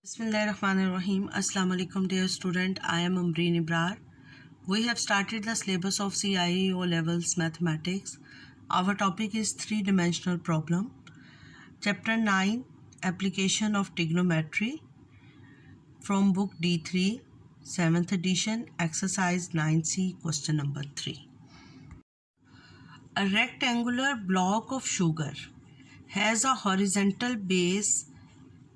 Bismillahirrahmanirrahim. Assalamu alaikum dear student. I am Umreen Ibrar. We have started the syllabus of CIE O levels mathematics. Our topic is three-dimensional problem. Chapter 9 Application of Trigonometry from book D3 7th edition exercise 9C question number 3. A rectangular block of sugar has a horizontal base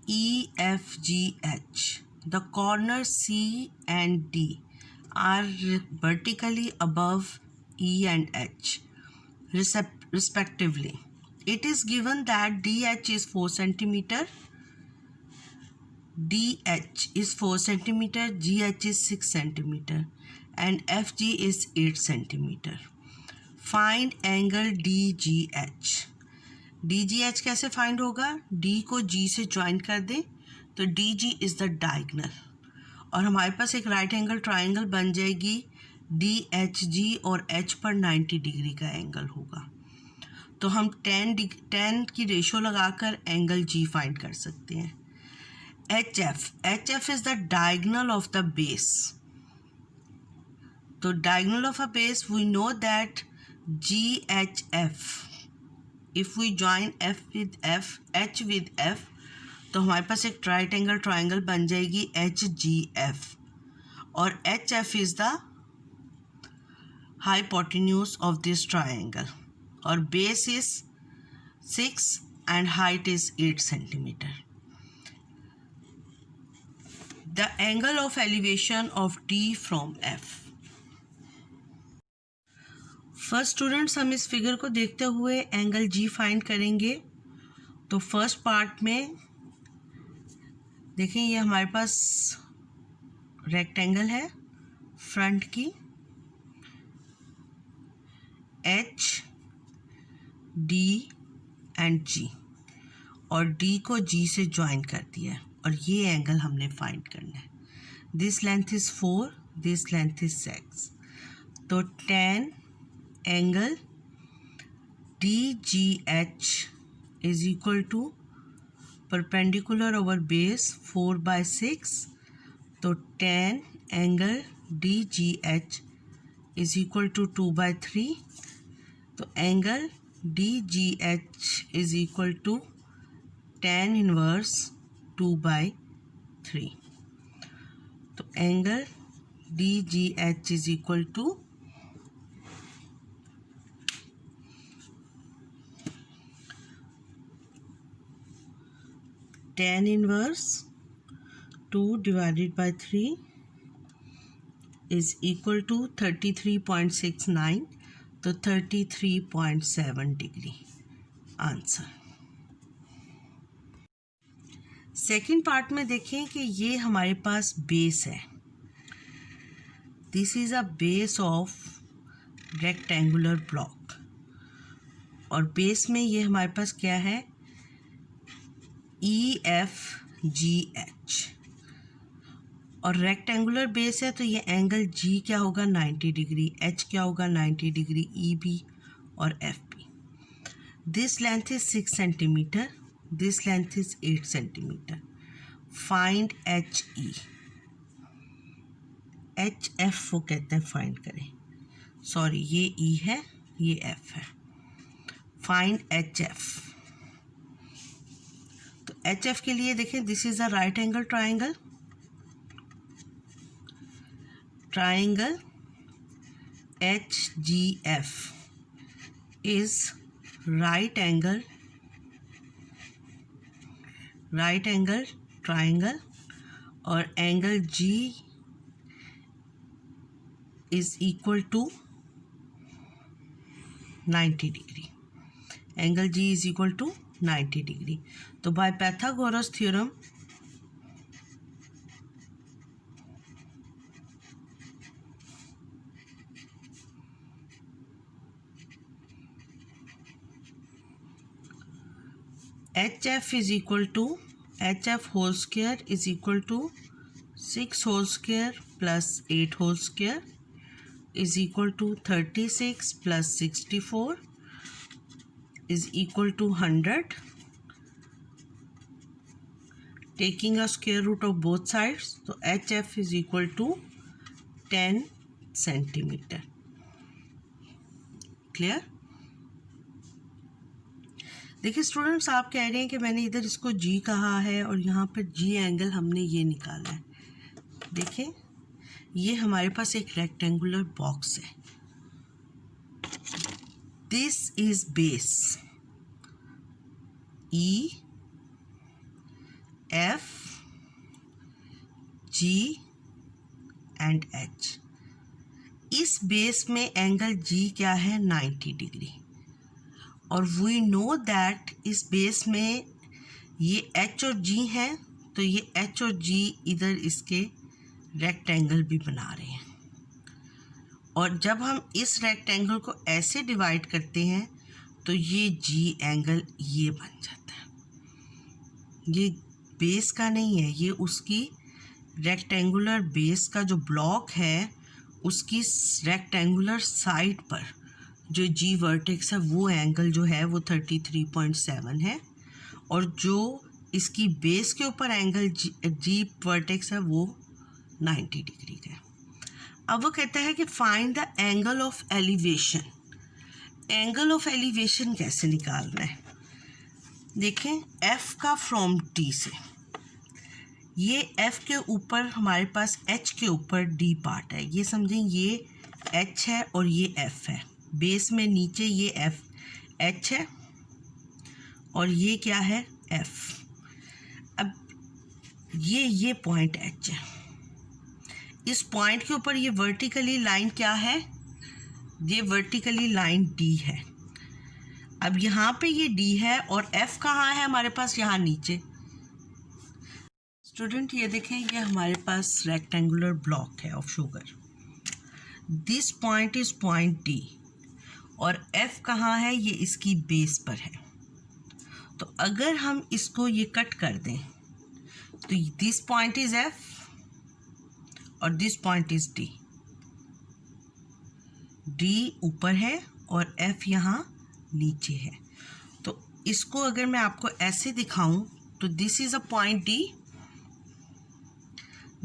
EFGH. The corners C and D are vertically above E and H, respectively. It is given that DH is 4 cm, DH is 4 cm, GH is 6 cm, and FG is 8 cm. Find angle DGH. DGH कैसे find होगा? D को G से join कर दें तो DG is the diagonal और हमारे पास एक राइट एंगल ट्राइंगल बन जाएगी DHG और H पर 90 डिग्री का एंगल होगा। तो हम 10 की रेशो लगाकर एंगल G फाइंड कर सकते हैं। HF is the diagonal of the base. तो diagonal of a base we know that GHF, if we join F with F, H with F, तो हमारे पास एक राइट एंगल ट्राइंगल बन जाएगी HGF और HF is the hypotenuse of this triangle और base is 6 and height is 8 cm. The angle of elevation of D from F. First students हम इस figure को देखते हुए एंगल G फाइंड करेंगे। तो फर्स्ट पार्ट में देखें, ये हमारे पास रेक्टेंगल है फ्रंट की, H D एंड G, और D को G से ज्वाइन कर दिया है और ये एंगल हमने फाइंड करना है। This length is 4, this length is 6, तो 10 angle DGH is equal to perpendicular over base 4/6, तो 10 angle DGH is equal to 2/3, तो angle DGH is equal to tan inverse 2/3, तो angle DGH is equal to tan inverse 2 divided by 3 is equal to 33.69, तो 33.7 degree answer. Second part में देखें कि ये हमारे पास base है। This is a base of rectangular block और base में ये हमारे पास क्या है? EFGH और रेक्टेंगुलर बेस है, तो ये एंगल G क्या होगा? 90 डिग्री, H क्या होगा? 90 डिग्री, EB और FB। This length is 6 centimetre, this length is 8 centimetre. Find HE। HF वो कहते हैं फाइंड करें, सॉरी ये E है, ये F है। Find HF। तो HF के लिए देखें, this is a right angle triangle, triangle HGF is right angle triangle और angle G is equal to 90 degree. Angle G is equal to 90 degree. तो by Pythagoras theorem HF is equal to HF whole square is equal to 6 whole square plus 8 whole square is equal to 36 plus 64 is equal to 100. Taking a square root of both sides, तो H F is equal to 10 centimetre. Clear? देखिए students, आप कह रहे हैं कि मैंने इधर इसको जी कहा है और यहाँ पर जी एंगल हमने ये निकाला है। देखिए ये हमारे पास एक रेक्टेंगुलर बॉक्स है। This is base E F G and H. इस बेस में एंगल जी क्या है? 90 डिग्री। और वी नो दैट इस बेस में ये एच और जी हैं, तो ये एच और जी इधर इसके रेक्टेंगल भी बना रहे हैं। और जब हम इस रेक्टेंगल को ऐसे डिवाइड करते हैं तो ये जी एंगल ये बन जाता है। ये बेस का नहीं है, ये उसकी रेक्टेंगुलर बेस का जो ब्लॉक है उसकी रेक्टेंगुलर साइड पर जो जी वर्टेक्स है वो एंगल जो है वो 33.7 है, और जो इसकी बेस के ऊपर एंगल जी वर्टेक्स है वो 90 डिग्री का है। अब वो कहता है कि find the angle of elevation. Angle of elevation कैसे निकालना है? देखें, एफ का फ्रॉम टी से, ये एफ के ऊपर हमारे पास एच के ऊपर डी पार्ट है, ये समझें ये एच है और ये एफ है। बेस में नीचे ये एफ एच है और ये क्या है? एफ। अब ये पॉइंट एच है, इस पॉइंट के ऊपर ये वर्टिकली लाइन क्या है? ये वर्टिकली लाइन डी है। अब यहाँ पे ये डी है और एफ कहाँ है हमारे पास? यहाँ नीचे। स्टूडेंट ये देखें, ये हमारे पास रेक्टेंगुलर ब्लॉक है of sugar. This point is point D और एफ कहाँ है? ये इसकी बेस पर है। तो अगर हम इसको ये कट कर दें तो दिस पॉइंट इज एफ और this point is D. D ऊपर है और एफ यहाँ नीचे है। तो इसको अगर मैं आपको ऐसे दिखाऊं तो this is a point D,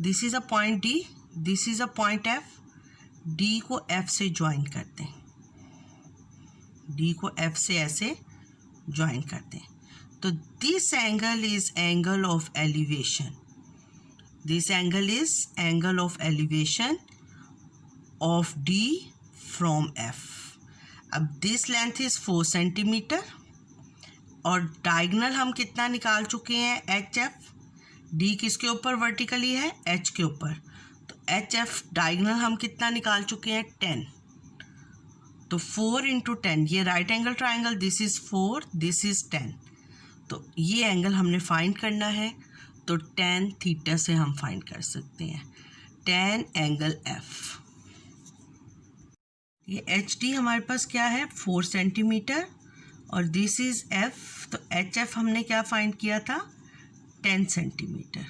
this is a point D, this is a point F. D को एफ से ज्वाइन करते हैं, डी को एफ से ऐसे ज्वाइन करते हैं। तो this angle is angle of elevation, this angle is angle of elevation of D from F. अब दिस लेंथ इज 4 सेंटीमीटर और डायगनल हम कितना निकाल चुके हैं? H F. डी किसके ऊपर वर्टिकली है? एच के ऊपर। तो एच एफ डायगनल हम कितना निकाल चुके हैं? 10। तो 4 इंटू 10, ये right angle triangle, this is 4, this is 10। तो ये एंगल हमने फाइंड करना है, तो tan थीटा से हम फाइंड कर सकते हैं tan एंगल एफ। ये एच डी हमारे पास क्या है? 4 सेंटीमीटर और दिस इज एफ। तो एच एफ हमने क्या फाइंड किया था? 10 सेंटीमीटर।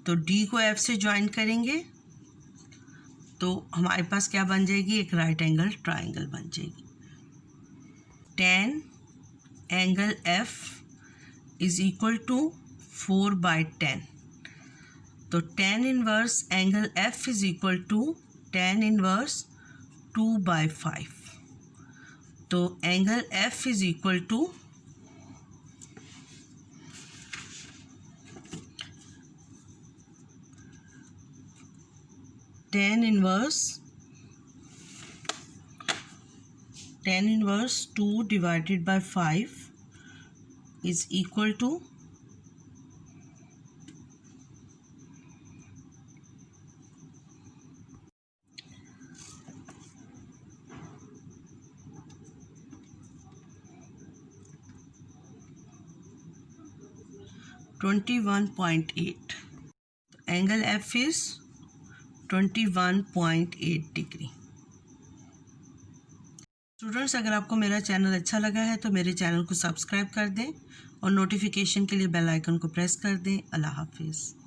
तो डी को एफ से ज्वाइन करेंगे तो हमारे पास क्या बन जाएगी? एक राइट एंगल ट्राइंगल बन जाएगी। tan angle F is equal to 4/10। तो tan inverse angle F is equal to tan inverse 2/5। तो angle F is equal to tan inverse 2 divided by 5 is equal to 21.8। Angle F is 21.8 degree. Students, अगर आपको मेरा channel अच्छा लगा है तो मेरे चैनल को सब्सक्राइब कर दें और नोटिफिकेशन के लिए बेल आइकन को प्रेस कर दें। अल्लाह हाफिज़।